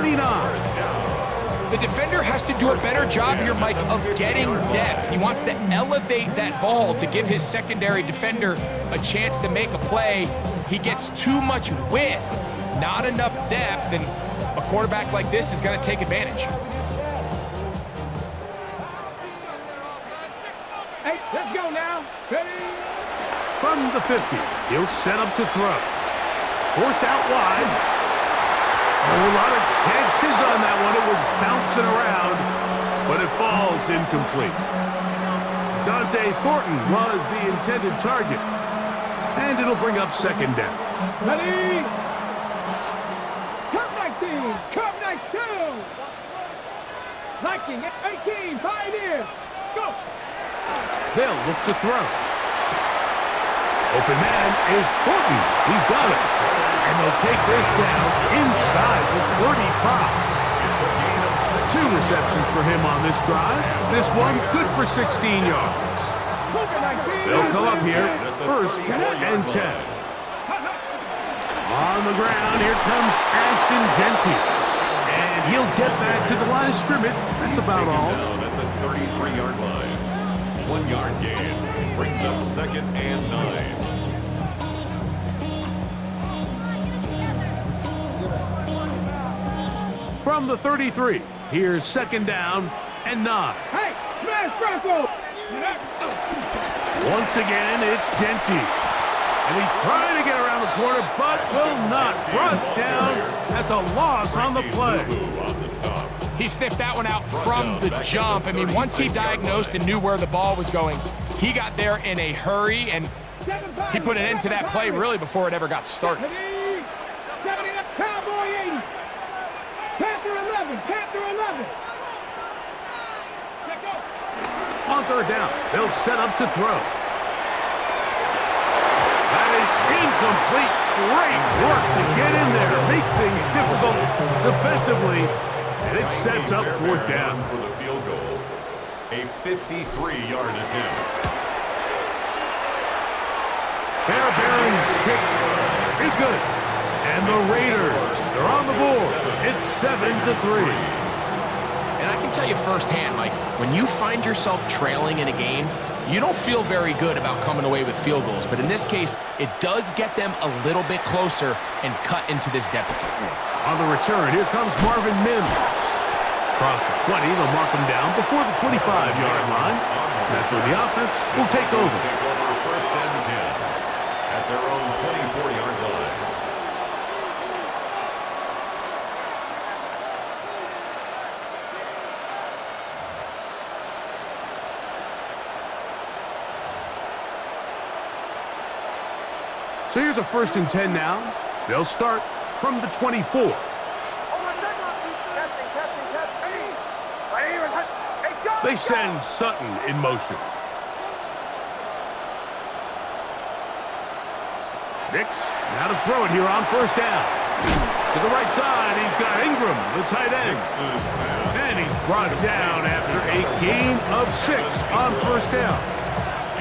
29. The defender has to do a better job here, Mike, of getting depth. He wants to elevate that ball to give his secondary defender a chance to make a play. He gets too much width, not enough depth, and a quarterback like this is going to take advantage. Hey, let's go now. Ready? From the 50, he'll set up to throw. Forced out wide. A lot of chances on that one. It was bouncing around, but it falls incomplete. Dante Thornton was the intended target, and it'll bring up second down. Ready? Come 19, come 19. Liking 18, Pioneer. Go. They'll look to throw. Open man is Thornton. He's got it. And they'll take this down inside the 35. 2 receptions for him on this drive. This one good for 16 yards. They'll come up here, first and 10. On the ground, here comes Ashton Genty. And he'll get back to the line of scrimmage. That's about all. At the 33-yard line. 1 yard gain. Brings up second and 9. From the 33, here's second down and 9. Hey, smash broncos. Once again, it's Genty. And he's trying to get around the corner, but will not. Brought down. That's a loss on the play. He sniffed that one out from the jump. I mean, once he diagnosed and knew where the ball was going, he got there in a hurry, and he put an end to that play really before it ever got started. 70 up, Cowboy 80. Panther 11, Panther 11. On third down, they'll set up to throw. That is incomplete. Great work to get in there, make things difficult defensively, and it sets up fourth down. For the field goal, a 53-yard attempt. Fairbairn's kick is good. And the Raiders are on the board. It's 7-3. And I can tell you firsthand, Mike, when you find yourself trailing in a game, you don't feel very good about coming away with field goals. But in this case, it does get them a little bit closer and cut into this deficit. On the return, here comes Marvin Mims. Across the 20, they'll mark him down before the 25-yard line. That's where the offense will take over. First and 10 at their own 24-yard line. So here's a first and 10 now. They'll start from the 24. They send Sutton in motion. Nix, now to throw it here on first down. To the right side, he's got Ingram, the tight end. And he's brought down after a gain of 6 on first down.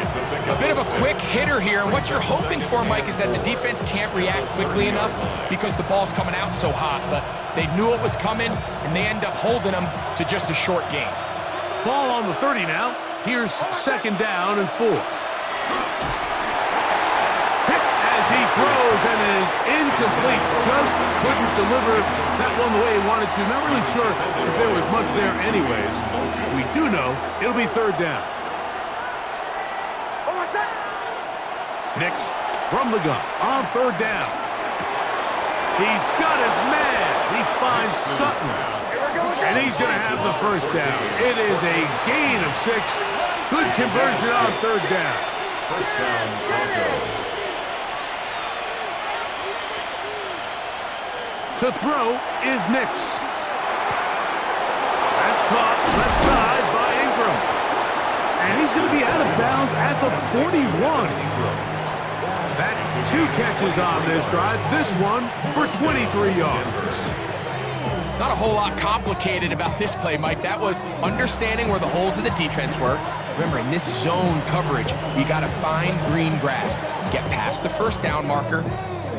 A bit of a quick hitter here, and what you're hoping for, Mike, is that the defense can't react quickly enough because the ball's coming out so hot, but they knew it was coming, and they end up holding them to just a short gain. Ball on the 30 now. Here's second down and 4. Hit as he throws and is incomplete. Just couldn't deliver that one the way he wanted to. Not really sure if there was much there anyways. We do know it'll be third down. Nix from the gun on third down. He's got his man. He finds Sutton. And he's going to have the first down. It is a gain of 6. Good conversion on third down. First down, Broncos. To throw is Nix. That's caught left side by Ingram. And he's going to be out of bounds at the 41. That's 2 catches on this drive. This one for 23 yards. Not a whole lot complicated about this play, Mike. That was understanding where the holes of the defense were. Remember, in this zone coverage, you got to find green grass, get past the first down marker,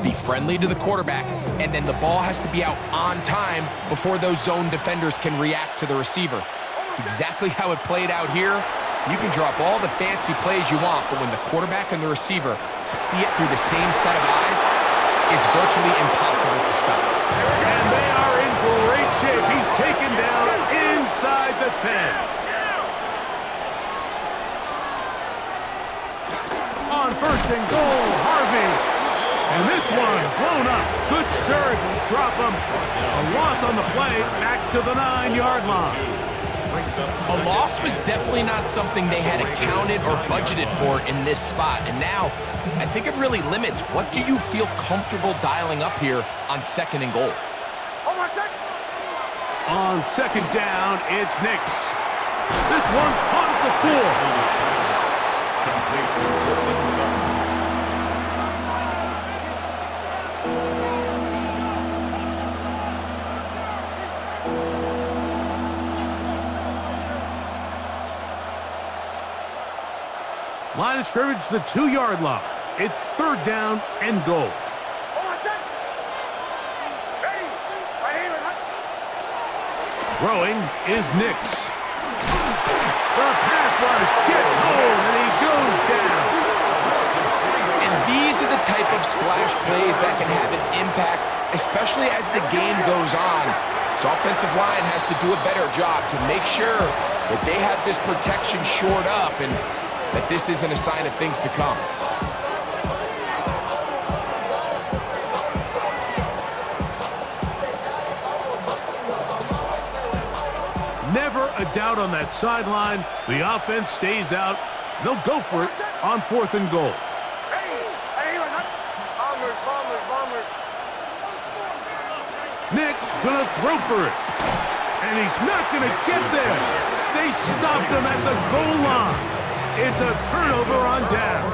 be friendly to the quarterback, and then the ball has to be out on time before those zone defenders can react to the receiver. It's exactly how it played out here. You can draw up all the fancy plays you want, but when the quarterback and the receiver see it through the same set of eyes, it's virtually impossible to stop. And they are in great shape. He's taken down inside the 10. On first and goal, Harvey. And this one blown up. Good surge, drop him. A loss on the play, back to the 9-yard line. A loss was definitely not something they had accounted or budgeted for in this spot. And now, I think it really limits what do you feel comfortable dialing up here on second and goal. On second down, it's Nix. This one caught at the 4. Complete to Courtland Sutton. Line of scrimmage, the 2-yard line. It's third down and goal. Throwing is Nix. The pass rush gets home, and he goes down. And these are the type of splash plays that can have an impact, especially as the game goes on. So offensive line has to do a better job to make sure that they have this protection shored up and that this isn't a sign of things to come. Never a doubt on that sideline. The offense stays out. They'll go for it on fourth and goal. Nick's gonna throw for it. And he's not gonna get there. They stopped him at the goal line. It's a turnover on down.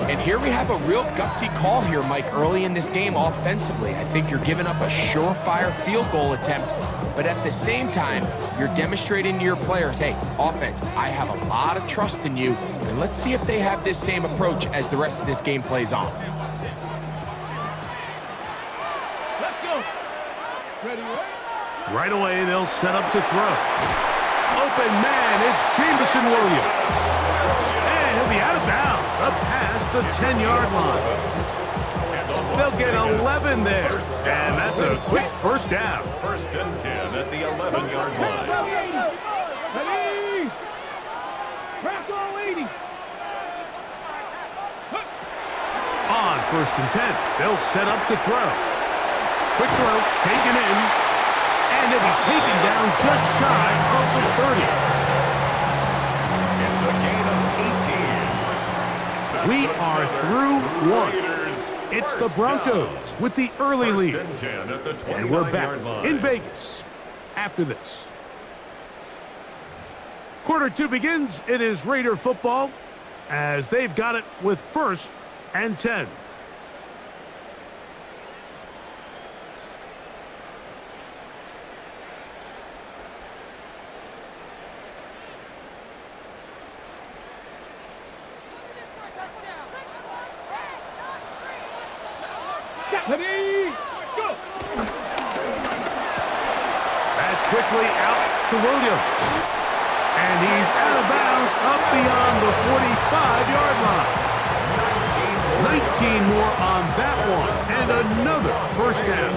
And here we have a real gutsy call here, Mike, early in this game offensively. I think you're giving up a surefire field goal attempt, but at the same time, you're demonstrating to your players, hey, offense, I have a lot of trust in you, and let's see if they have this same approach as the rest of this game plays on. Let's go. Ready? Right away, they'll set up to throw. Open man, it's Jameson Williams. And he'll be out of bounds, up past the 10-yard line. They'll get 11 there, and that's a quick first down. First and 10 at the 11-yard line. Ready? Bronco 80. On first and 10, they'll set up to throw. Quick throw, taken in. And he'll be taken down just shy of the 30. It's a gain of 18. We are through one. It's the Broncos with the early lead. And we're back in Vegas after this. Quarter 2 begins. It is Raider football as they've got it with first and 10. Ready? Go. That's quickly out to Williams. And he's out of bounds up beyond the 45-yard line. 19 more on that one. And another first down.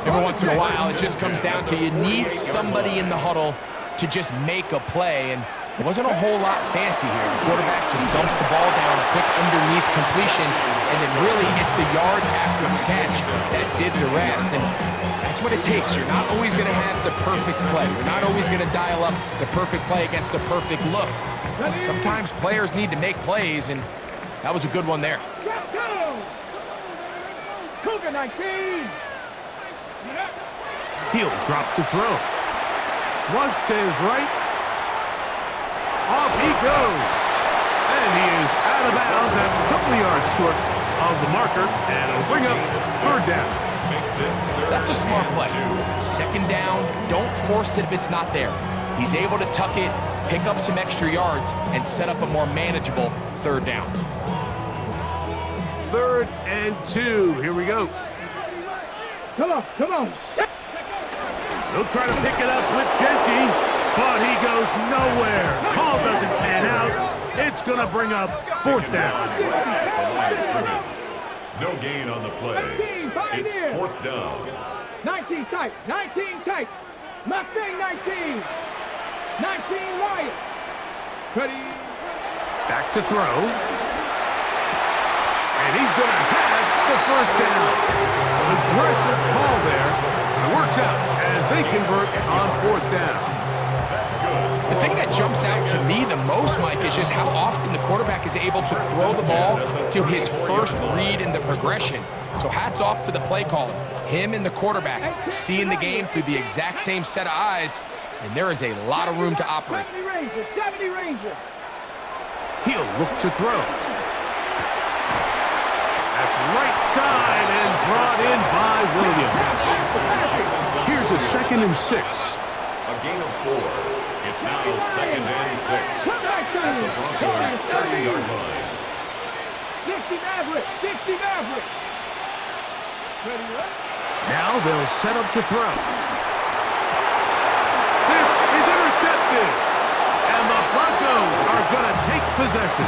Every once in a while, it just comes down to you need somebody in the huddle to just make a play. And it wasn't a whole lot fancy here. The quarterback just dumps the ball down, a quick underneath completion, and then really it's the yards after the catch that did the rest. And that's what it takes. You're not always going to have the perfect play. You're not always going to dial up the perfect play against the perfect look. Sometimes players need to make plays, and that was a good one there. Cougar 19. He'll drop to throw. Flush to his right. Off he goes. And he is out of bounds. That's a couple of yards short of the marker. And it'll bring up third down. That's a smart play. Second down, don't force it if it's not there. He's able to tuck it, pick up some extra yards, and set up a more manageable third down. 3rd and 2. Here we go. Come on, come on. He'll try to pick it up with Genty, but he goes nowhere. Call doesn't pan out. It's going to bring up 4th down. No gain on the play. It's 4th down. 19 tight, 19 tight. Mustang 19. 19 Wyatt. Ready. Back to throw. And he's going to have the 1st down. Aggressive call there. It works out as they convert on 4th down. That's good. The thing that jumps out to me the most, Mike, is just how often the quarterback is able to throw the ball to his first read in the progression. So hats off to the play caller. Him and the quarterback seeing the game through the exact same set of eyes, and there is a lot of room to operate. 70 Ranger, 70 Ranger. He'll look to throw. That's right side and brought in by Williams. Here's a 2nd and 6. A gain of 4. It's now 2nd and 6. At the Broncos' 30-yard line. 60 Maverick, 60 Maverick. Ready, right? Now they'll set up to throw. This is intercepted. And the Broncos are going to take possession.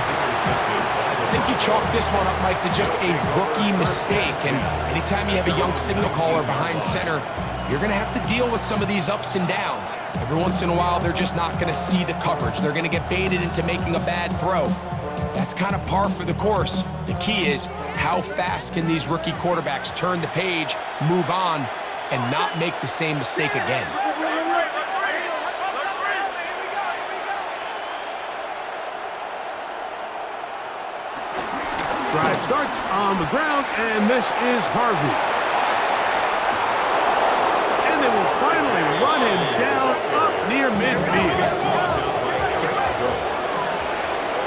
I think you chalk this one up, Mike, to just a rookie mistake. And anytime you have a young signal caller behind center, you're going to have to deal with some of these ups and downs. Every once in a while, they're just not going to see the coverage. They're going to get baited into making a bad throw. That's kind of par for the course. The key is how fast can these rookie quarterbacks turn the page, move on, and not make the same mistake again. Drive starts on the ground, and this is Harvey. And they will finally run him down up near midfield.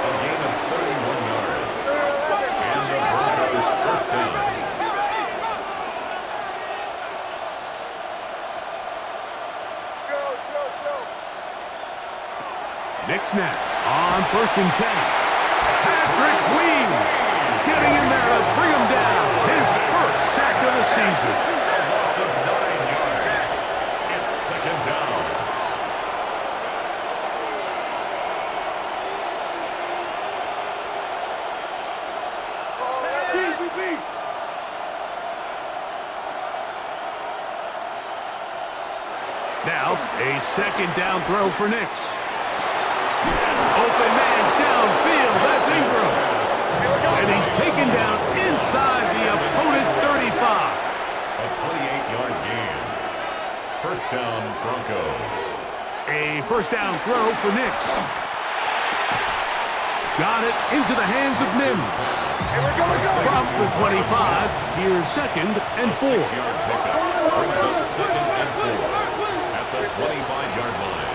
A gain of 31 yards. And the Broncos' 1st down. Nick snap on 1st and 10. Patrick Queen getting in there to bring him down. His 1st sack of the season. A loss of 9 yards. It's 2nd down. Now, a 2nd down throw for Nix. Open man downfield. That's Ingram. And he's taken down inside the opponent's 35. A 28-yard gain. 1st down, Broncos. A 1st down throw for Nix. Got it into the hands of Mims. From the 25, here's 2nd and 4. 6-yard pickup brings up 2nd and 4 at the 25-yard line.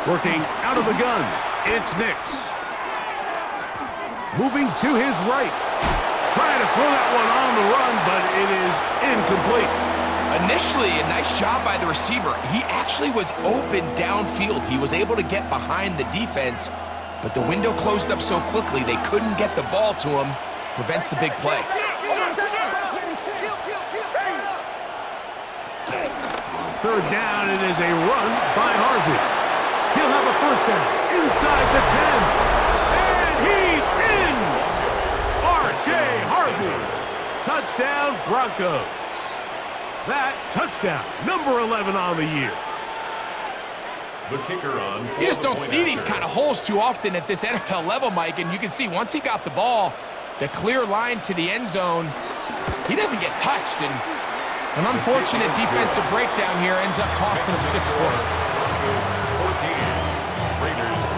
Working out of the gun, it's Nix. Moving to his right. Trying to throw that one on the run, but it is incomplete. Initially, a nice job by the receiver. He actually was open downfield. He was able to get behind the defense, but the window closed up so quickly they couldn't get the ball to him. Prevents the big play. 3rd down, it is a run by Harvey. He'll have a 1st down inside the 10. And he's in! R.J. Harvey. Touchdown, Broncos. That touchdown, number 11 on the year. The kicker on. You just don't see these kind of holes too often at this NFL level, Mike, and you can see once he got the ball, the clear line to the end zone, he doesn't get touched, and an unfortunate defensive breakdown here ends up costing him 6 points. 14, Raiders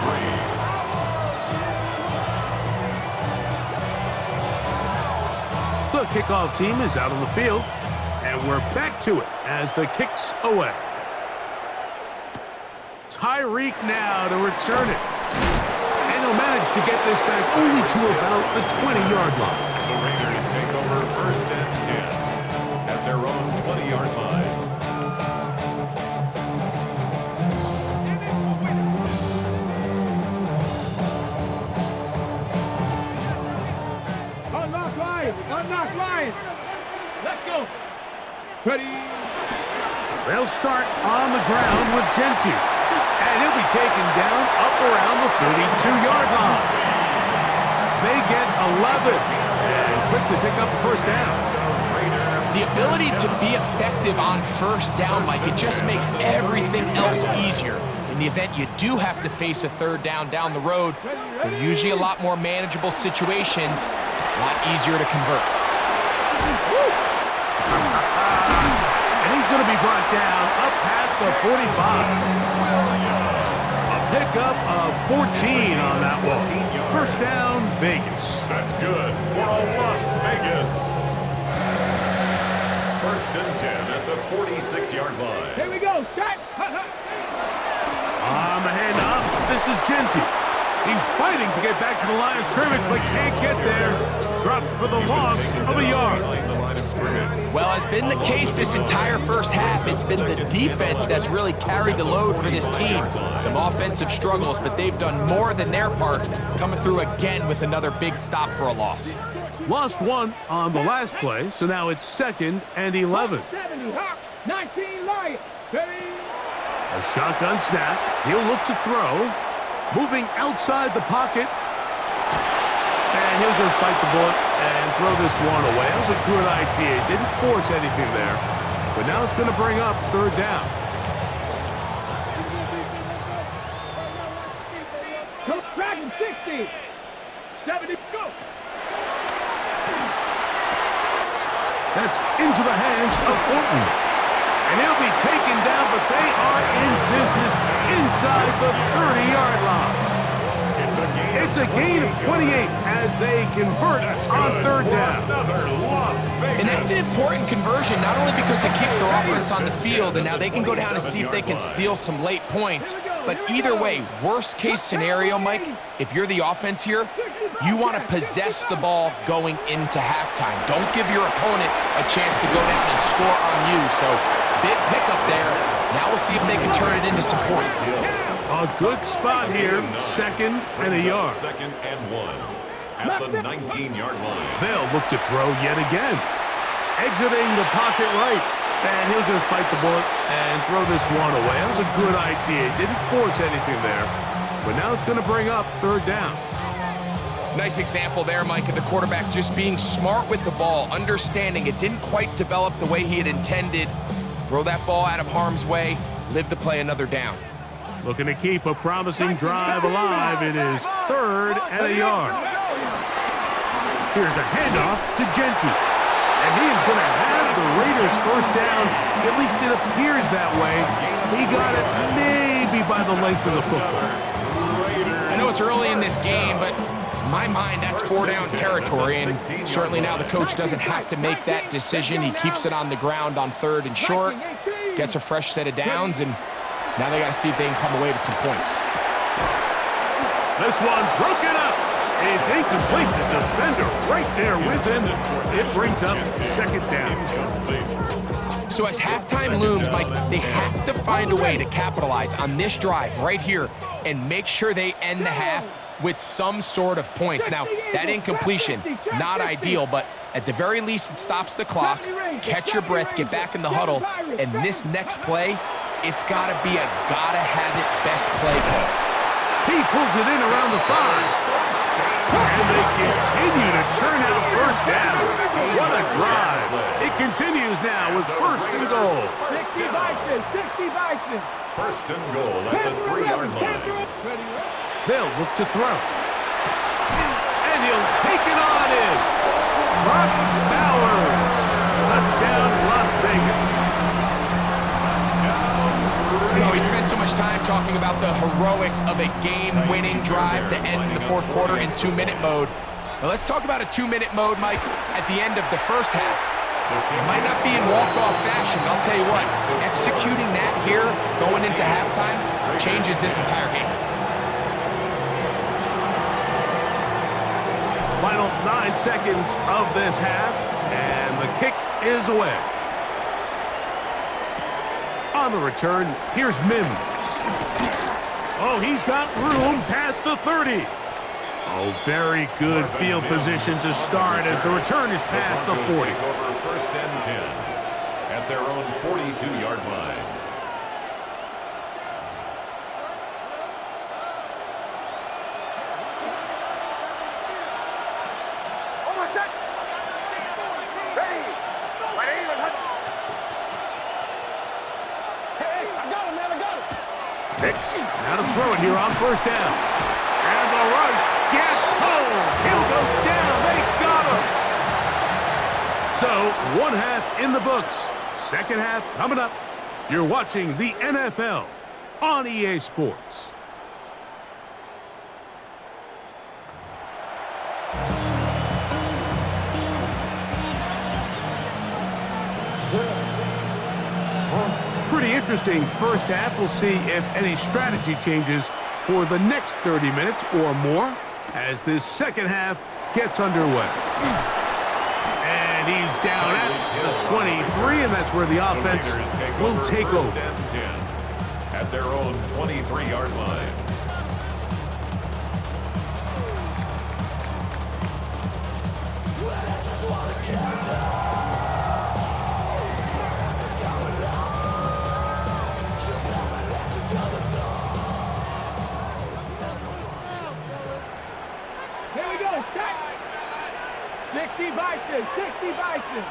3. The kickoff team is out on the field, and we're back to it as the kick's away. Tyreek now to return it. And And he'll manage to get this back only to about the 20-yard line. The Raiders take over 1st and 10 at their own 20-yard line. Unlock Lions! Unlock Lions! Let's go! Ready? They'll start on the ground with Genty. And he'll be taken down up around the 32-yard line. They get 11 and quickly pick up the first down. The ability to be effective on first down, Mike, it just makes everything else easier. In the event you do have to face a third down the road, they're usually a lot more manageable situations, a lot easier to convert. And he's going to be brought down up past the 45. A pickup of 14 on that one. First down, Vegas. That's good for a Las Vegas. 1st and 10 at the 46-yard line. Here we go! Start! On the handoff, this is Genty. He's fighting to get back to the line of scrimmage, but can't get there. Dropped for the loss of a yard. Well, as been the case this entire first half, it's been the defense that's really carried the load for this team. Some offensive struggles, but they've done more than their part, coming through again with another big stop for a loss. Lost one on the last play, so now it's 2nd and 11. 70 Hawks, 19 Lions. Ready? A shotgun snap. He'll look to throw. Moving outside the pocket. And he'll just bite the bullet and throw this one away. That was a good idea. Didn't force anything there. But now it's going to bring up 3rd down. Coach Dragon, 60. 70, go. That's into the hands of Orton. And he'll be taken down, but they are in business inside the 30-yard line. It's a gain of 28 as they convert on 3rd down. And that's an important conversion, not only because it keeps their offense on the field, and now they can go down and see if they can steal some late points. But either way, worst case scenario, Mike, if you're the offense here, you want to possess the ball going into halftime. Don't give your opponent a chance to go down and score on you. So big pickup there. Now we'll see if they can turn it into some points. A good spot here, 2nd and a yard. 2nd and 1 at the 19-yard line. They'll look to throw yet again. Exiting the pocket right. And he'll just bite the bullet and throw this one away. That was a good idea. Didn't force anything there. But now it's going to bring up 3rd down. Nice example there, Mike, of the quarterback just being smart with the ball, understanding it didn't quite develop the way he had intended. Throw that ball out of harm's way, live to play another down. Looking to keep a promising drive alive. It is 3rd and a yard. Here's a handoff to Genty. And he is going to have the Raiders first down. At least it appears that way. He got it maybe by the length of the football. I know it's early in this game, but in my mind, that's 4-down territory. And certainly now the coach doesn't have to make that decision. He keeps it on the ground on 3rd and short, gets a fresh set of downs, and now they got to see if they can come away with some points. This one broken up. It's incomplete. The defender right there with him. It brings up 2nd down. So as halftime looms, Mike, they have to find a way to capitalize on this drive right here and make sure they end the half with some sort of points. Now, that incompletion, not ideal, but at the very least, it stops the clock. Catch your breath, get back in the huddle, and this next play, it's got to be a gotta-have-it best play call. He pulls it in around the 5. And they continue to churn out first down. What a drive. It continues now with 1st and goal. 60 Bison, 60 Bison. 1st and goal at the 3-yard line. They'll look to throw. And he'll take it on in. Brock Bowers. Touchdown, Las Vegas. You know, we spent so much time talking about the heroics of a game-winning drive to end the 4th quarter in 2-minute mode. But let's talk about a 2-minute mode, Mike, at the end of the first half. It might not be in walk-off fashion, but I'll tell you what, executing that here, going into halftime, changes this entire game. final 9 seconds of this half, and the kick is away. On the return, here's Mims. Oh, he's got room past the 30. Oh, very good field position to start as the return is past the 40. Over first and 10 at their own 42-yard line. Now to throw it here on first down. And the rush gets home. He'll go down. They got him. So, one half in the books. Second half coming up. You're watching the NFL on EA Sports. Pretty interesting first half. We'll see if any strategy changes for the next 30 minutes or more as this second half gets underway. And he's down at the 23, and that's where the offense will take over. At their own 23-yard line. Here we go, set. 60 Bison, 60 Bison.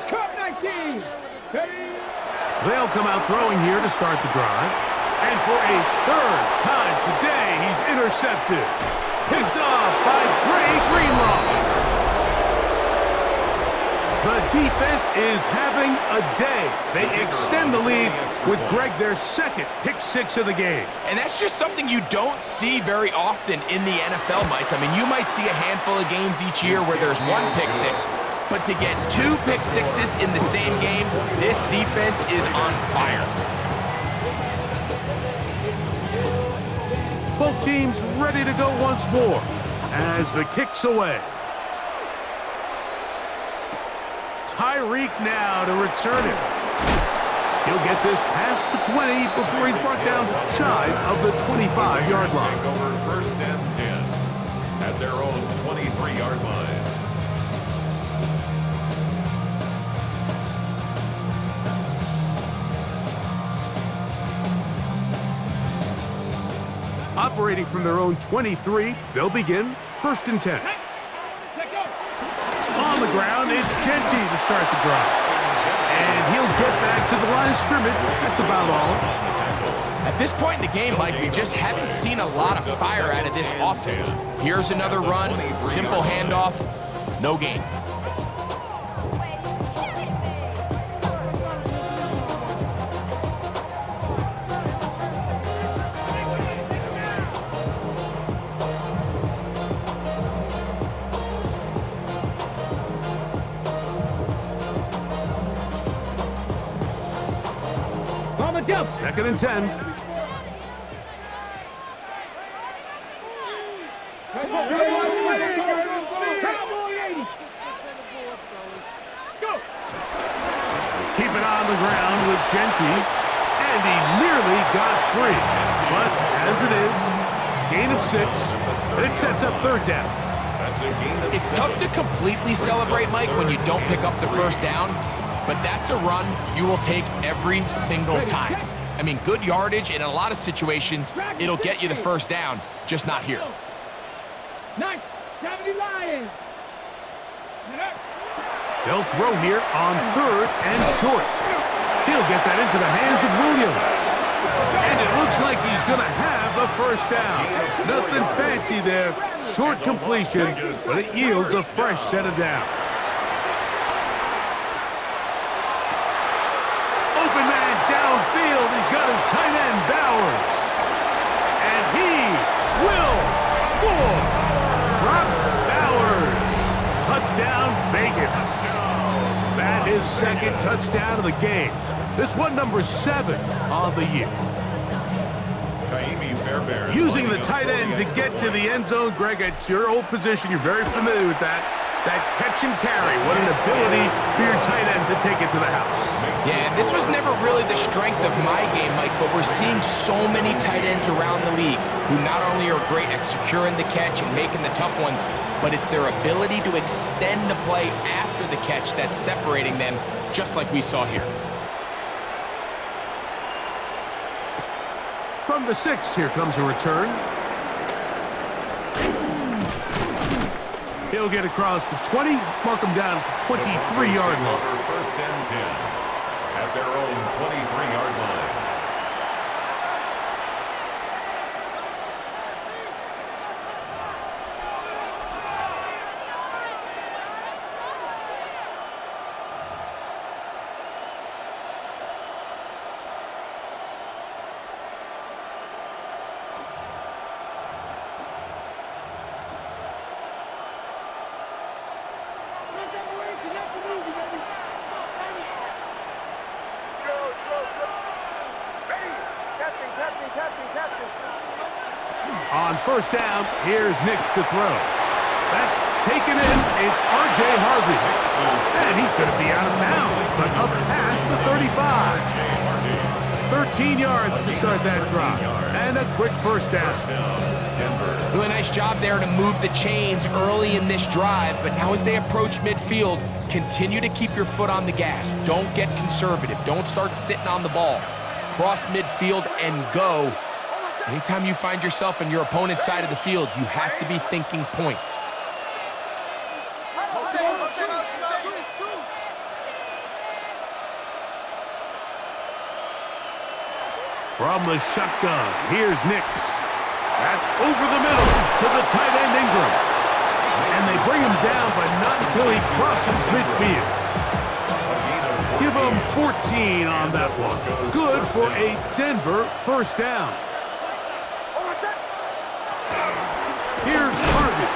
Cut 19. Ready? They'll come out throwing here to start the drive. And for a third time today, he's intercepted. Picked off by Dre Greenlaw. The defense is having a day. They extend the lead with Greg their second pick six of the game. And that's just something you don't see very often in the NFL, Mike. I mean, you might see a handful of games each year where there's one pick six, but to get two pick sixes in the same game, this defense is on fire. Both teams ready to go once more as the kick's away. Tyreek now to return it. He'll get this past the 20 before he's brought down shy of the 25-yard line. Take over first and 10 at their own 23-yard line. Operating from their own 23, they'll begin first and 10. On the ground, it's Genty to start the drive. And he'll get back to the line of scrimmage. That's about all. At this point in the game, Mike, we just haven't seen a lot of fire out of this offense. Here's another run, simple handoff, no gain. Second and 10. Keep it on the ground with Genty, and he nearly got free. But as it is, gain of 6, and it sets up third down. It's tough to completely celebrate, Mike, when you don't pick up the first down, but that's a run you will take every single time. I mean, good yardage, and in a lot of situations, it'll get you the first down, just not here. Nice, 70 Lions. They'll throw here on third and short. He'll get that into the hands of Williams. And it looks like he's going to have the first down. Nothing fancy there. Short completion, but it yields a fresh set of downs. Open man downfield. He's got his tight end, Bowers. And he will score. Brock Bowers. Touchdown, Vegas. That is second touchdown of the game. This one number 7 on the year. Using the tight end to get to the end zone, Greg, it's your old position. You're very familiar with that. That catch and carry, what an ability for your tight end to take it to the house. Yeah, and this was never really the strength of my game, Mike, but we're seeing so many tight ends around the league who not only are great at securing the catch and making the tough ones, but it's their ability to extend the play after the catch that's separating them, just like we saw here. From the 6, here comes a return. He'll get across the 20, mark him down at the 23-yard line. First and 10 at their own 23-yard line. On first down, here's Nix to throw. That's taken in. It's R.J. Harvey. And he's going to be out of bounds, but up past the 35. 13 yards to start that drive. And a quick first down. Really nice job there to move the chains early in this drive, but now as they approach midfield, continue to keep your foot on the gas. Don't get conservative. Don't start sitting on the ball. Cross midfield and go. Anytime you find yourself on your opponent's side of the field, you have to be thinking points. From the shotgun, here's Nix. That's over the middle to the tight end Ingram. And they bring him down, but not until he crosses midfield. Give him 14 on that one. Good for a Denver first down. Here's Harvey.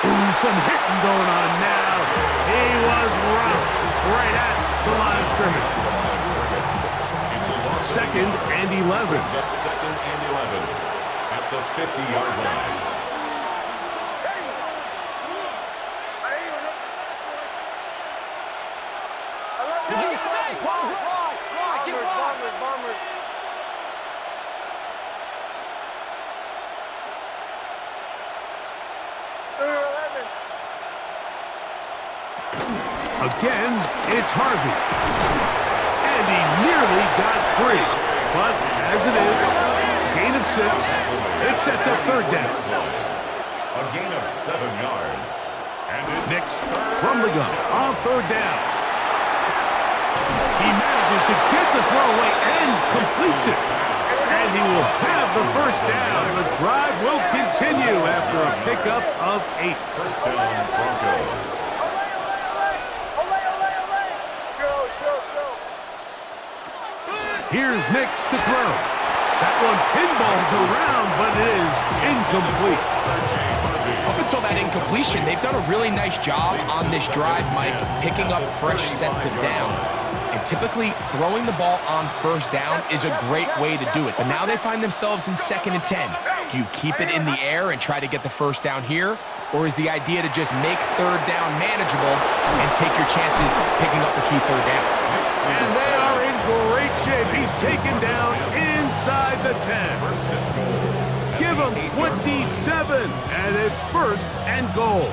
Ooh, some hitting going on now. He was rocked right at the line of scrimmage. Second and 11. Second and 11 at the 50-yard line. Again, it's Harvey. And he nearly got free. But as it is, gain of 6, it sets up third down. A gain of 7 yards. And it's Nix from the gun on third down. He manages to get the throwaway and completes it. And he will have the first down. The drive will continue after a pickup of 8. First down, Broncos. Here's Nix to throw. That one pinballs around, but it is incomplete. Up until that incompletion, they've done a really nice job on this drive, Mike, picking up fresh sets of downs. And typically, throwing the ball on first down is a great way to do it. But now they find themselves in second and 10. Do you keep it in the air and try to get the first down here? Or is the idea to just make third down manageable and take your chances picking up the key third down? And they are in great shape. He's taken down inside the 10. Give him 27, and it's first and goal.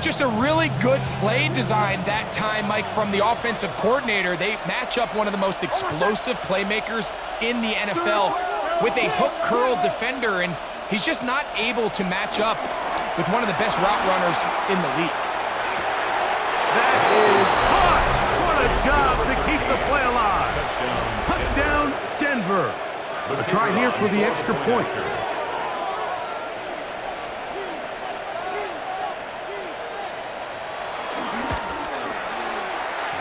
Just a really good play design that time, Mike, from the offensive coordinator. They match up one of the most explosive playmakers in the NFL with a hook curl defender, and he's just not able to match up with one of the best route runners in the league. That is caught. What a job to keep the play alive. Touchdown, Denver. A try here for the extra point.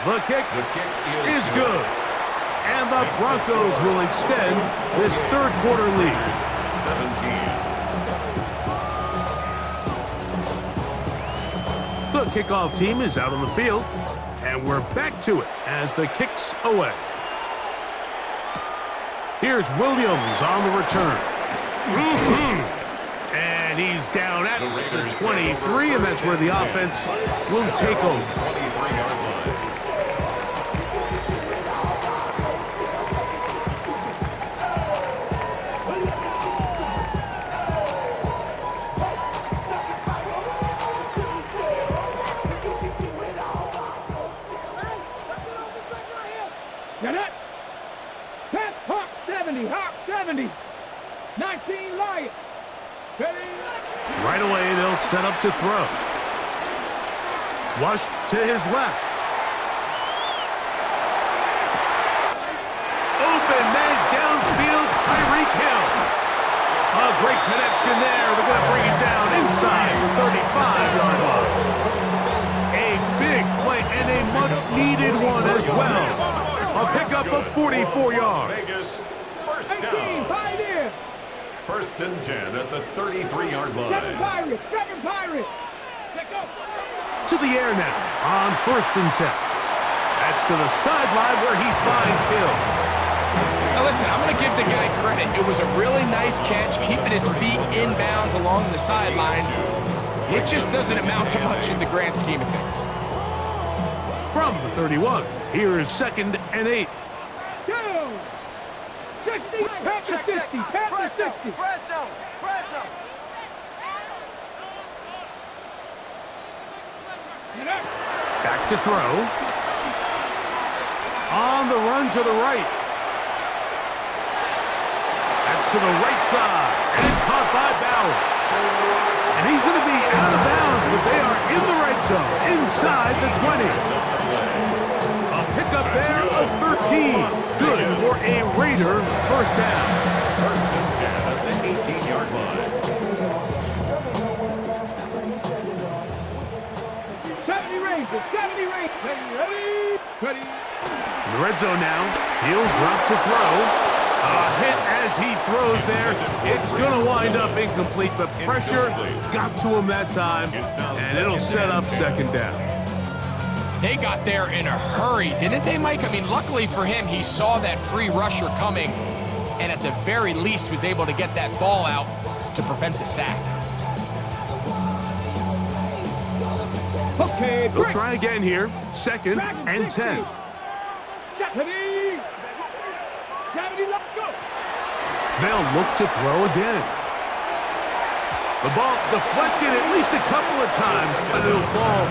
The kick is good. And the Broncos will extend this third quarter lead. 17. The kickoff team is out on the field, and we're back to it as the kick's away. Here's Williams on the return. And he's down at the 23, and that's where the offense will take over. 23-yard line. Get it. Pep, Hawk 70, Hawk 70. 19 Lions. Right away, they'll set up to throw. Flushed to his left. Open man downfield, Tyreek Hill. A great connection there. They're going to bring it down inside the 35-yard line. A big play and a much-needed one as well. A pickup of 44 yards. Vegas, first down. First and 10 at the 33-yard line. Seven Pirates. To the air now on first and 10. That's to the sideline where he finds Hill. Now listen, I'm going to give the guy credit. It was a really nice catch, keeping his feet inbounds along the sidelines. It just doesn't amount to much in the grand scheme of things. From the 31, here is 2nd and 8. 60, Pat to 60, Pat to 60. Fresno. Back to throw. On the run to the right. That's to the right side. And caught by Bowers. And he's going to be out of bounds, but they are in the red zone, inside the 20. A pickup there of 13. Good for a Raider first down. First and 10 at the 18-yard line. 70 Rangers, 70 Rangers. Ready. In the red zone now. He'll drop to throw. A hit as he throws there. It's going to wind up incomplete. The pressure got to him that time, and it'll set up second down. They got there in a hurry, didn't they, Mike? I mean, luckily for him, he saw that free rusher coming, and at the very least was able to get that ball out to prevent the sack. Okay, They'll try again here. 2nd and 10. 70, let's go. They'll look to throw again. The ball deflected at least a couple of times, but it'll fall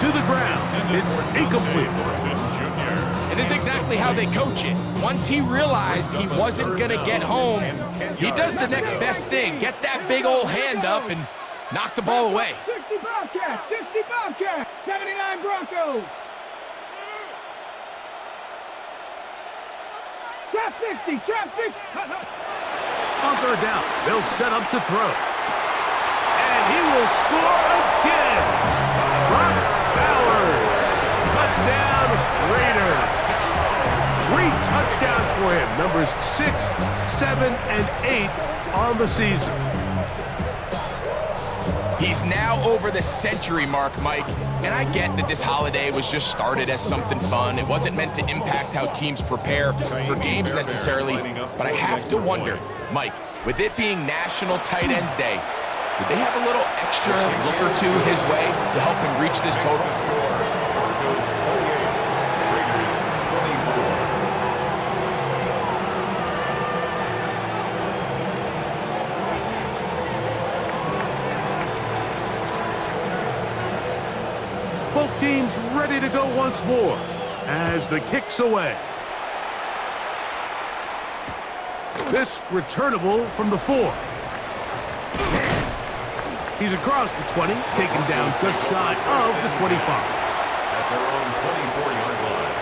to the ground. It's incomplete. It is exactly how they coach it. Once he realized he wasn't going to get home, he does the next best thing. Get that big old hand up and knock the ball away. 60 Bobcats, 60 Bobcats, 79 Broncos. Trap 60, trap 60. On third down, they'll set up to throw. And he will score again. Brock Bowers. Touchdown, Raiders. 3 touchdowns for him. Numbers 6, 7, and 8 on the season. He's now over the century mark, Mike. And I get that this holiday was just started as something fun. It wasn't meant to impact how teams prepare for games necessarily. But I have to wonder, Mike, with it being National Tight Ends Day, did they have a little extra look or two his way to help him reach this total? Broncos 28, Raiders 24. Both teams ready to go once more as the kick's away. This returnable from the 4. He's across the 20, taken down just shy of the 25. At their own 24-yard line.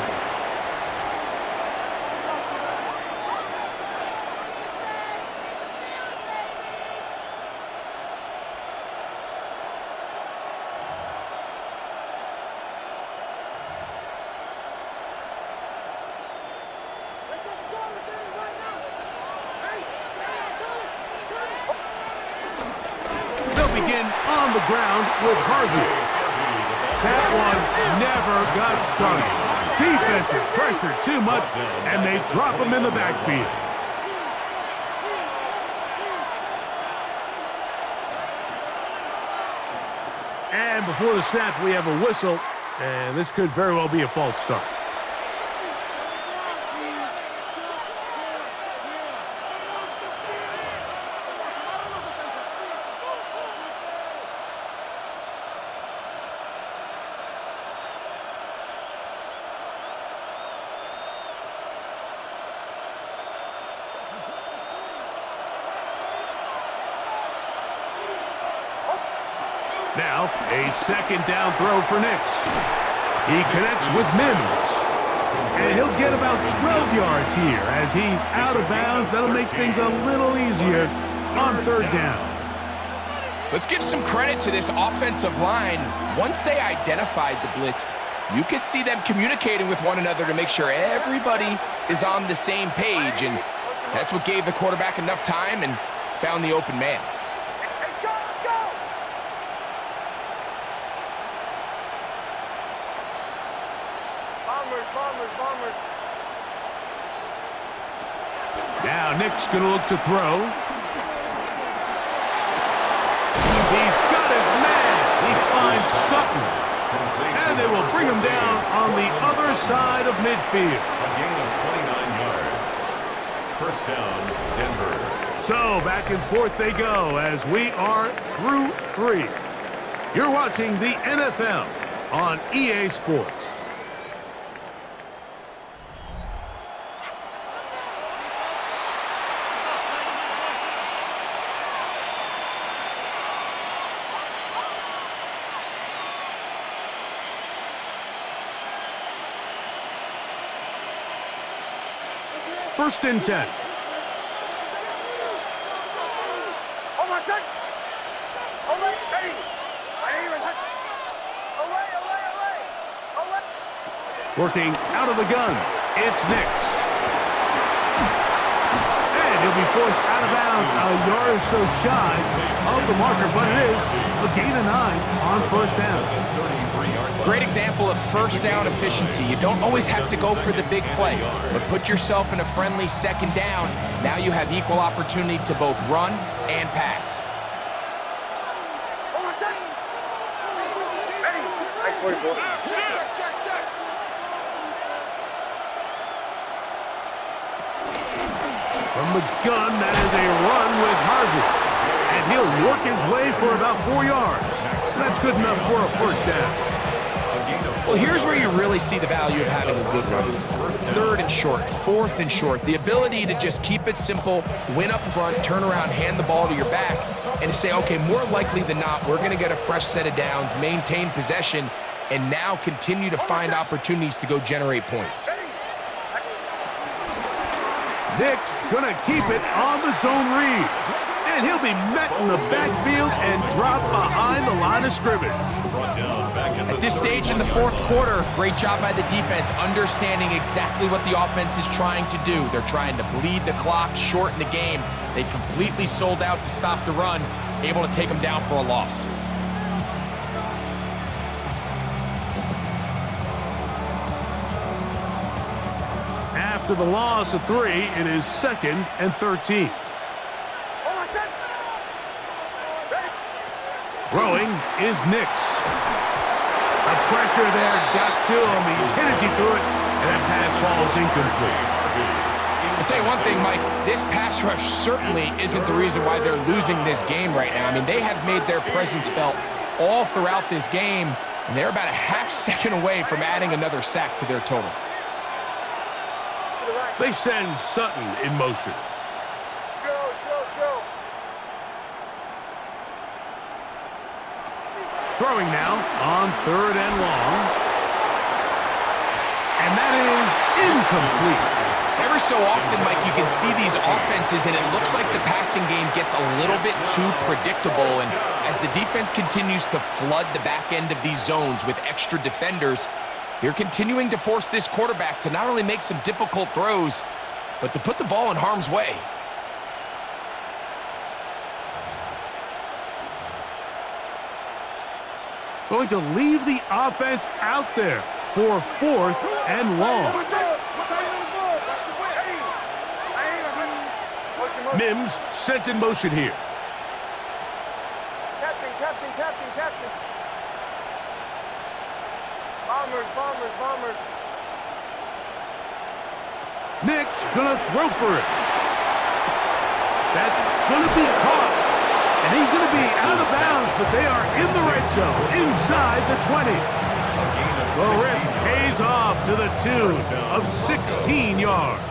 Begin on the ground with Harvey. That one never got started. Defensive pressure too much, and they drop him in the backfield. And before the snap, we have a whistle, and this could very well be a false start. Now, a second down throw for Nix. He connects with Mims. And he'll get about 12 yards here as he's out of bounds. That'll make things a little easier on third down. Let's give some credit to this offensive line. Once they identified the blitz, you could see them communicating with one another to make sure everybody is on the same page. And that's what gave the quarterback enough time and found the open man. Now Nick's going to look to throw. He's got his man. He finds Sutton. And they will bring him down on the other side of midfield. A gain of 29 yards. First down, Denver. So back and forth they go as we are through 3. You're watching the NFL on EA Sports. First and 10. Working out of the gun, it's Nix. And he'll be forced out of bounds a yard or so shy of the marker, but it is a gain of 9 on first down. Great example of first down efficiency. You don't always have to go for the big play, but put yourself in a friendly second down. Now you have equal opportunity to both run and pass. From the gun, that is a run with Harvey. And he'll work his way for about 4 yards. That's good enough for a first down. Well, here's where you really see the value of having a good run. Third and short, fourth and short. The ability to just keep it simple, win up front, turn around, hand the ball to your back, and to say, okay, more likely than not, we're going to get a fresh set of downs, maintain possession, and now continue to find opportunities to go generate points. Nick's going to keep it on the zone read. And he'll be met in the backfield and dropped behind the line of scrimmage. At this stage in the fourth quarter, great job by the defense, understanding exactly what the offense is trying to do. They're trying to bleed the clock, shorten the game. They completely sold out to stop the run, able to take them down for a loss. After the loss of 3, it is 2nd and 13. Throwing is Nix. The pressure there got to him. He's hit as he threw it, and that pass falls incomplete. I'll tell you one thing, Mike. This pass rush certainly isn't the reason why they're losing this game right now. I mean, they have made their presence felt all throughout this game, and they're about a half second away from adding another sack to their total. They send Sutton in motion. Throwing now on 3rd and long. And that is incomplete. Every so often, Mike, you can see these offenses, and it looks like the passing game gets a little bit too predictable. And as the defense continues to flood the back end of these zones with extra defenders, they're continuing to force this quarterback to not only make some difficult throws, but to put the ball in harm's way. Going to leave the offense out there for 4th and long. Mims sent in motion here. Captain. Nick's gonna throw for it. That's gonna be caught. And he's gonna be out of bounds, but they are in the red zone, inside the 20. The risk pays off to the tune of 16 yards.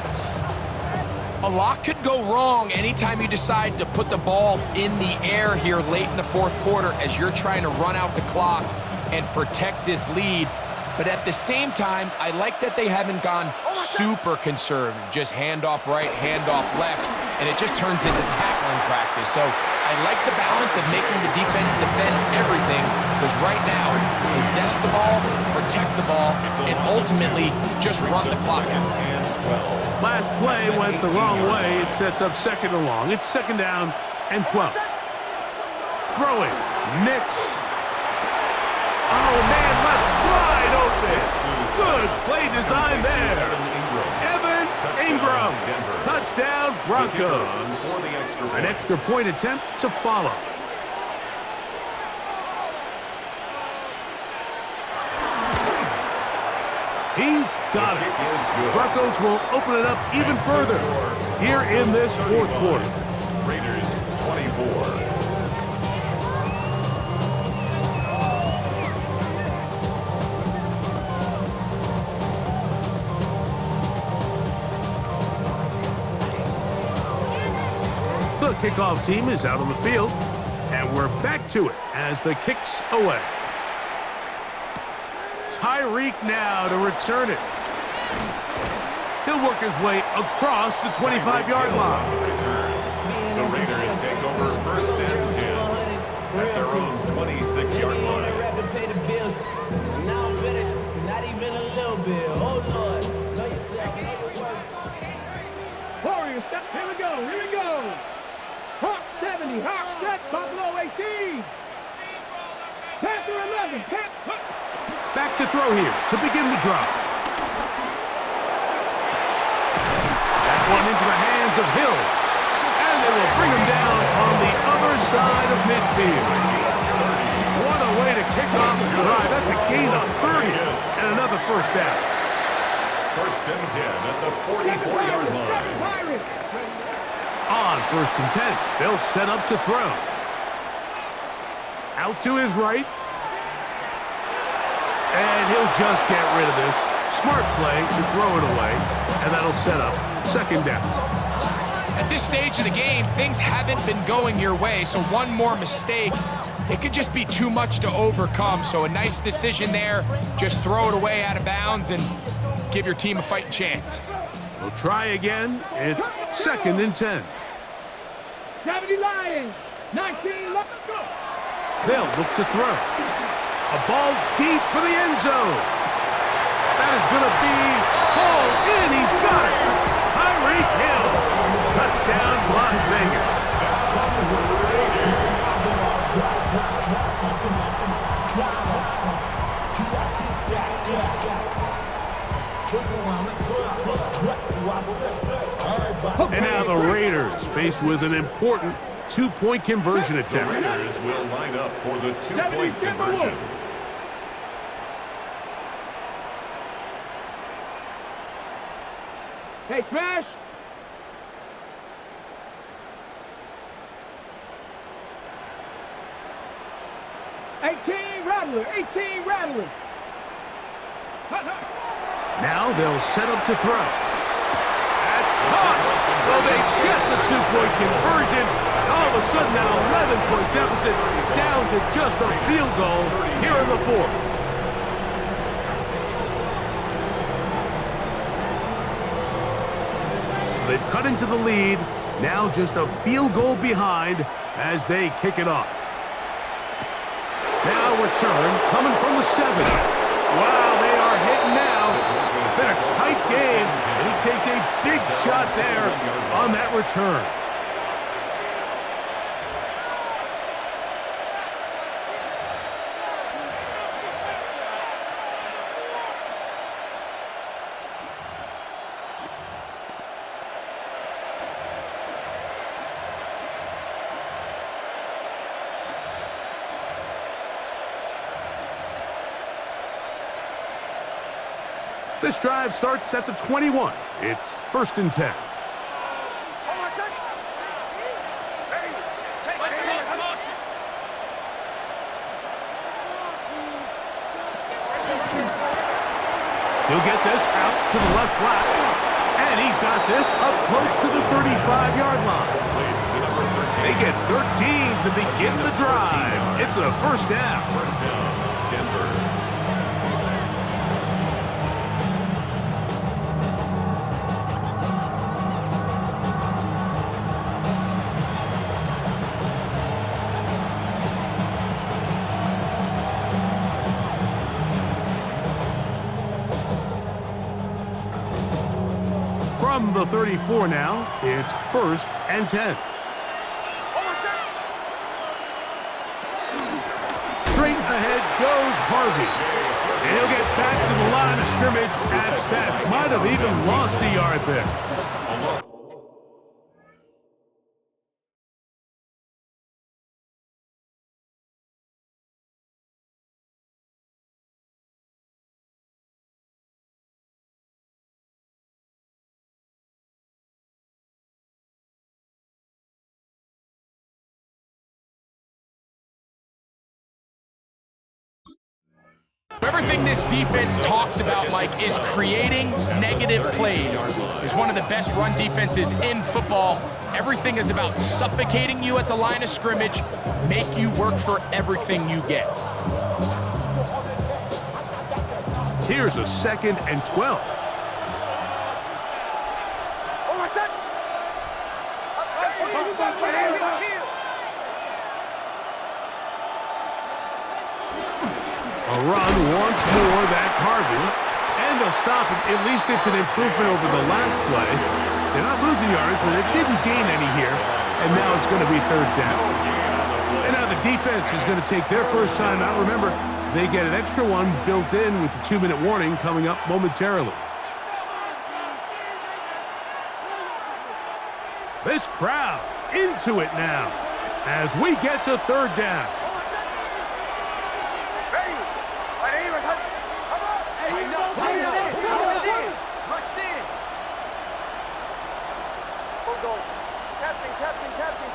A lot could go wrong anytime you decide to put the ball in the air here late in the fourth quarter as you're trying to run out the clock and protect this lead. But at the same time, I like that they haven't gone super conservative, just handoff right, handoff left, and it just turns into tackling practice. So I like the balance of making the defense defend everything, because right now, possess the ball, protect the ball, and ultimately just run the clock out. Last play went the wrong way. It sets up second and long. It's second down and 12. Throwing. Nix. Oh, man, left wide open. Good play design there. Evan Ingram. Touchdown, Broncos. An extra point attempt to follow. He's got it. Broncos will open it up even further here in this fourth quarter. Raiders 24. The kickoff team is out on the field, and we're back to it as the kick's away. Tyreek now to return it. He'll work his way across the 25-yard line. The Raiders take over first and 10 at their own 26-yard line. Not even a little bit. Oh, Lord. Know yourself. Warriors, here we go, here we go. Hawk 70, Hawk set, Buffalo 18. Panther 11, Panther. Back to throw here to begin the drive. That one into the hands of Hill. And they will bring him down on the other side of midfield. What a way to kick off the drive. That's a gain of 30 and another first down. First and 10 at the 44-yard line. On first and 10, they'll set up to throw. Out to his right. And he'll just get rid of this. Smart play to throw it away, and that'll set up second down. At this stage of the game, things haven't been going your way, so one more mistake, it could just be too much to overcome. So a nice decision there. Just throw it away out of bounds and give your team a fighting chance. We'll try again. It's second and 10. 70 Lions, 19, let's go. They'll look to throw. A ball deep for the end zone. That is going to be hauled in. He's got it. Tyreek Hill. Touchdown, Las Vegas. And now the Raiders faced with an important two-point conversion attempt. The Raiders will line up for the two-point conversion. Hey, smash. Rattler, 18 Rattler. Now they'll set up to throw. That's caught. So they get the two-point conversion. And all of a sudden, that 11-point deficit down to just a field goal here in the fourth. So they've cut into the lead. Now just a field goal behind as they kick it off. Now return coming from the 7. Wow, they are hitting now. It's been a tight game, and he takes a big shot there on that return. This drive starts at the 21. It's 1st and 10. He'll get this out to the left flat, and he's got this up close to the 35-yard line. They get 13 to begin the drive. It's a first down. First down, Denver. From the 34 now, it's 1st and 10. Straight ahead goes Harvey. He'll get back to the line of scrimmage at best. Might have even lost a yard there. Everything this defense talks about, Mike, is creating negative plays. Is one of the best run defenses in football. Everything is about suffocating you at the line of scrimmage, make you work for everything you get. Here's a 2nd and 12. A run once more, that's Harvey. And they'll stop it. At least it's an improvement over the last play. They're not losing yards, but they didn't gain any here. And now it's going to be 3rd down. And now the defense is going to take their first time out. Remember, they get an extra one built in with the 2-minute warning coming up momentarily. This crowd into it now as we get to 3rd down.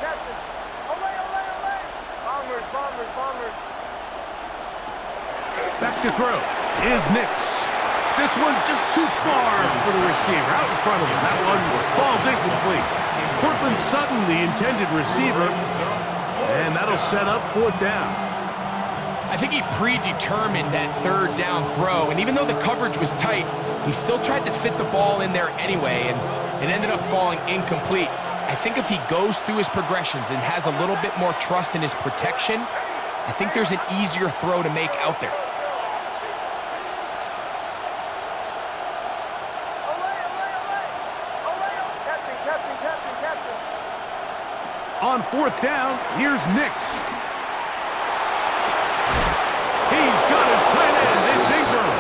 Captain. Olay. Bombers. Back to throw is Nix. This one just too far for the receiver. Out in front of him. That one falls incomplete. Cortland Sutton, the intended receiver. And that'll set up 4th down. I think he predetermined that 3rd down throw, and even though the coverage was tight, he still tried to fit the ball in there anyway, and it ended up falling incomplete. I think if he goes through his progressions and has a little bit more trust in his protection, I think there's an easier throw to make out there. Captain. On 4th down, here's Nix. He's got his tight end. It's Ingram.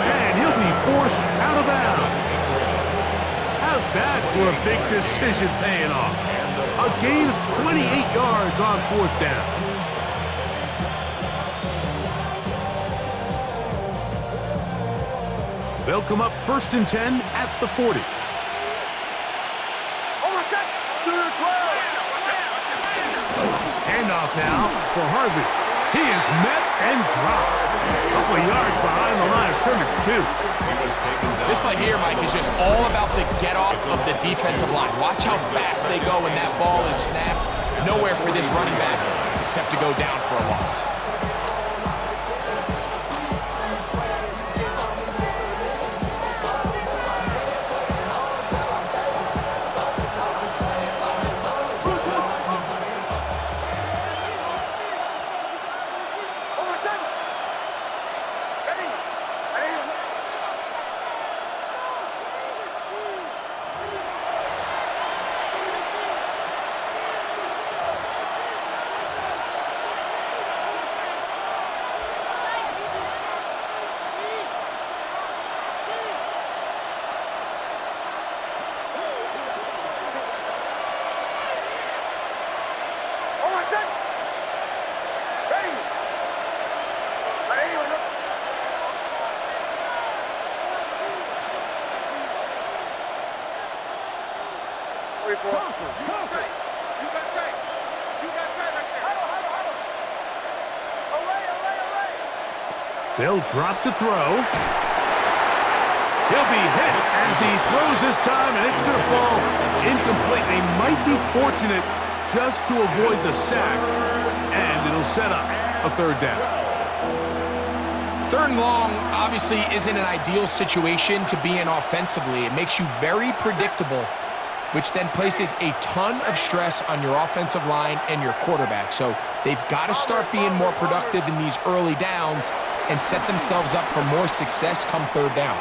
And he'll be forced out of bounds. How's that for a big decision paying off? A gain of 28 yards on 4th down. They'll come up 1st and 10 at the 40. Handoff now for Harvey. He is met and dropped. A couple of yards behind the line of scrimmage, too. This play here, Mike, is just all about the get-off of the defensive line. Watch how fast they go when that ball is snapped. Nowhere for this running back except to go down for a loss. They'll drop to throw. He'll be hit as he throws this time, and it's going to fall incomplete. They might be fortunate just to avoid the sack, and it'll set up a third down. Third and long obviously isn't an ideal situation to be in offensively. It makes you very predictable, which then places a ton of stress on your offensive line and your quarterback. So they've got to start being more productive in these early downs and set themselves up for more success come third down.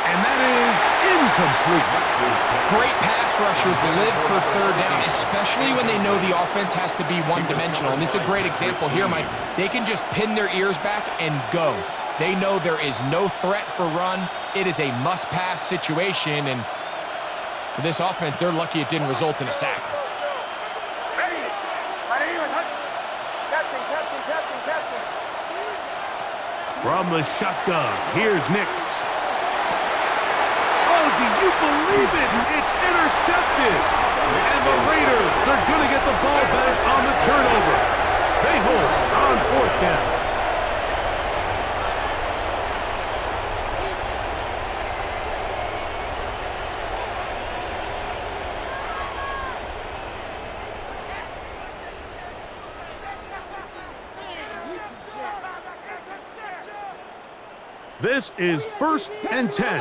And that is incomplete. Great pass rushers live for third down, especially when they know the offense has to be one-dimensional. And this is a great example here, Mike. They can just pin their ears back and go. They know there is no threat for run. It is a must-pass situation, and for this offense, they're lucky it didn't result in a sack. From the shotgun, here's Nix. Oh, do you believe it? It's intercepted. And the Raiders are going to get the ball back on the turnover. They hold on fourth down. This is 1st and 10.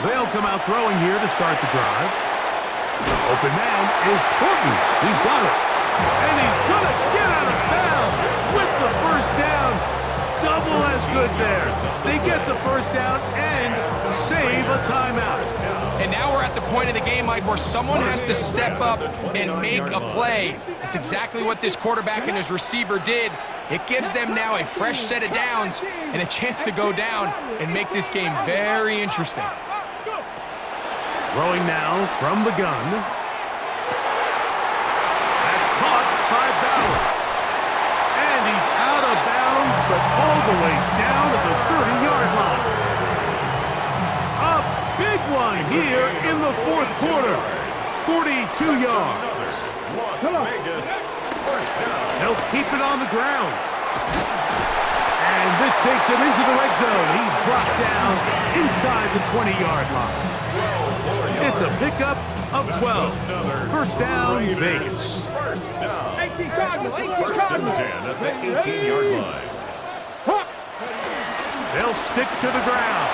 They'll come out throwing here to start the drive. The open man is Horton. He's got it. And he's going to get out of bounds with the first down. Double as good there. They get the first down and save a timeout. And now we're at the point of the game, Mike, where someone has to step up and make a play. That's exactly what this quarterback and his receiver did. It gives them now a fresh set of downs and a chance to go down and make this game very interesting. Throwing now from the gun. That's caught by Bowers. And he's out of bounds, but all the way down to the 30-yard line. A big one here in the fourth quarter. 42 yards. He'll keep it on the ground. And this takes him into the red zone. He's brought down inside the 20-yard line. It's a pickup of 12. First down, Vegas. First down. 18 First and 10 at the 18-yard line. They'll stick to the ground.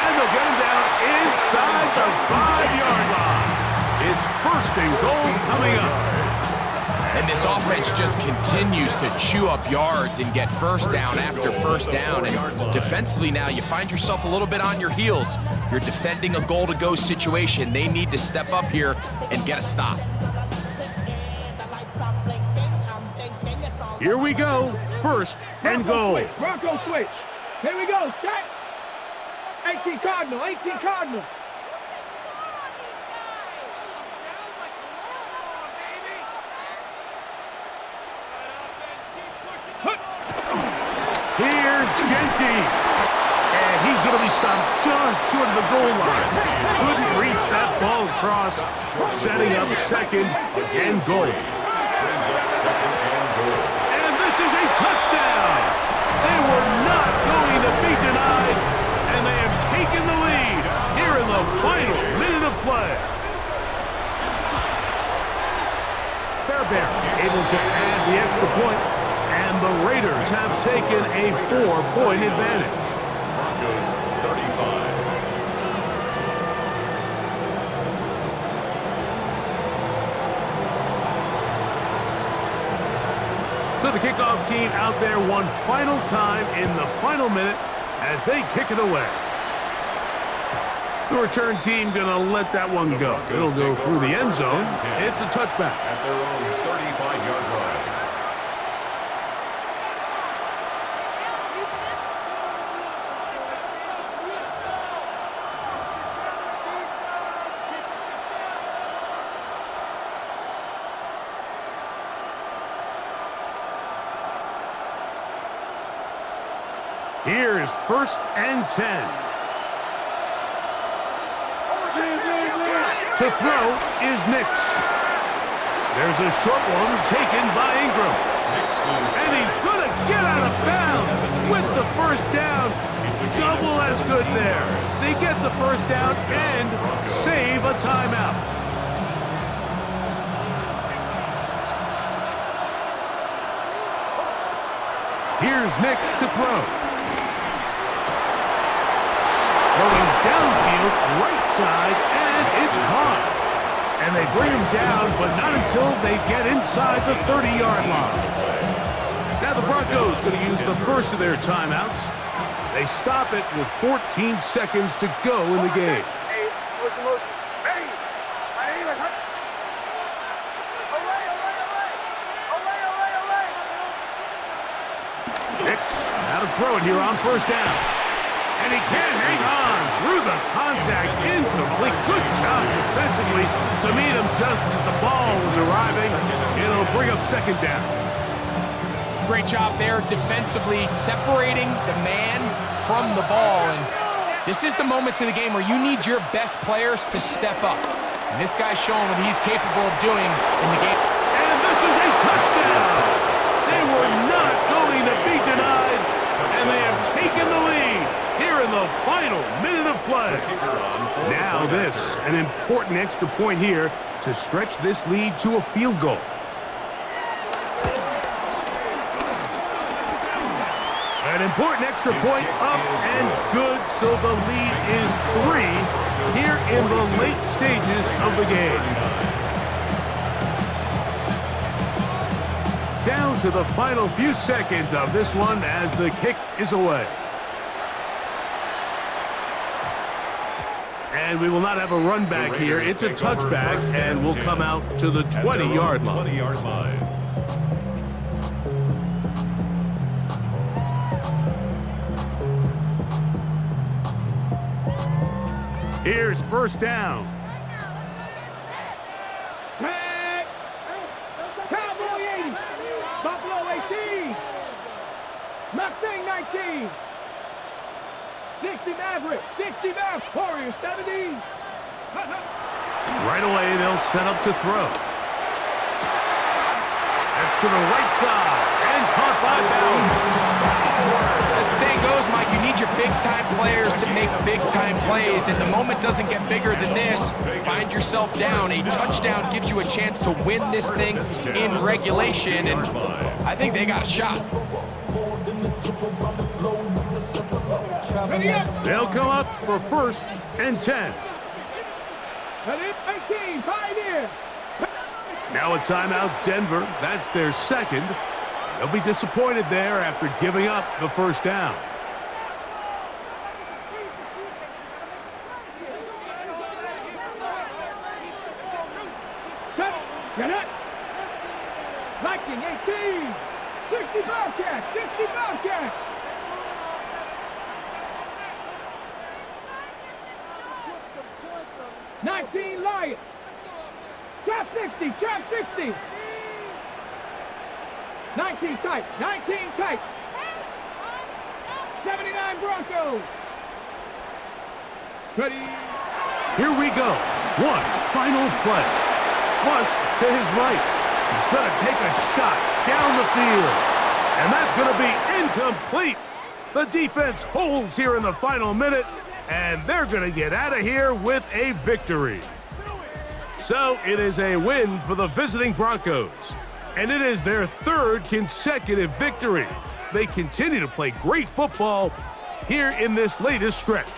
And they'll get him down inside the 5-yard line. It's first and goal coming up. And this offense just continues to chew up yards and get first down after first down. And defensively now, you find yourself a little bit on your heels. You're defending a goal-to-go situation. They need to step up here and get a stop. Here we go. First and goal. Bronco switch. Here we go. Set. 18 Cardinal. 18 Cardinal. Here's Genty. And he's going to be stopped just short of the goal line. Couldn't reach that ball across, setting up second and goal. And this is a touchdown. They were not going to be denied, and they have taken the lead here in the final minute of play. Fairbairn able to add the extra point. And the Raiders have taken a 4-point advantage. Broncos 35. So the kickoff team out there one final time in the final minute as they kick it away. The return team going to let that one go. It'll go through the end zone. It's a touchback. At their own 35-yard line. Here's 1st and 10. To throw is Nix. There's a short one taken by Ingram. And he's going to get out of bounds with the first down. Double as good there. They get the first down and save a timeout. Here's Nix to throw. Throwing downfield, right side, and it's caught. And they bring him down, but not until they get inside the 30-yard line. Now the Broncos going to use the first of their timeouts. They stop it with 14 seconds to go in the game. Nix, now to throw it here on first down. And he can't hang on through the contact. Incomplete. Good job defensively to meet him just as the ball was arriving. It'll bring up second down. Great job there defensively, separating the man from the ball. And this is the moments of the game where you need your best players to step up. And this guy's showing what he's capable of doing in the game. And this is a touchdown. They were not going to be denied, and they have taken the lead here in the final minute of play. Now this, an important extra point here to stretch this lead to a field goal. An important extra point up and good, so the lead is 3 here in the late stages of the game. Down to the final few seconds of this one as the kick is away. And we will not have a run back here. It's a touchback, and we'll come out to the 20-yard line. Here's first down. Tag. Cowboy 80. Buffalo 18. Mustang 19. 60 Maverick. 60 Maverick. Warriors 70. Right away, they'll set up to throw. That's to the right side and caught by Bowers. As the saying goes, Mike, you need your big-time players to make big-time plays, and the moment doesn't get bigger than this. Find yourself down. A touchdown gives you a chance to win this thing in regulation, and I think they got a shot. They'll come up for 1st and 10. 18, Pioneer. Now a timeout, Denver. That's their second. They'll be disappointed there after giving up the first down. Set. Get it. Viking 18. 60 Bobcats. 60 Bobcats. $19 Lions. Trap 60. Trap 60. 19 tight. 19 tight. 79 Broncos. Ready. Here we go. One final play. Flush to his right. He's going to take a shot down the field. And that's going to be incomplete. The defense holds here in the final minute, and they're going to get out of here with a victory. So it is a win for the visiting Broncos, and it is their 3rd consecutive victory. They continue to play great football here in this latest stretch.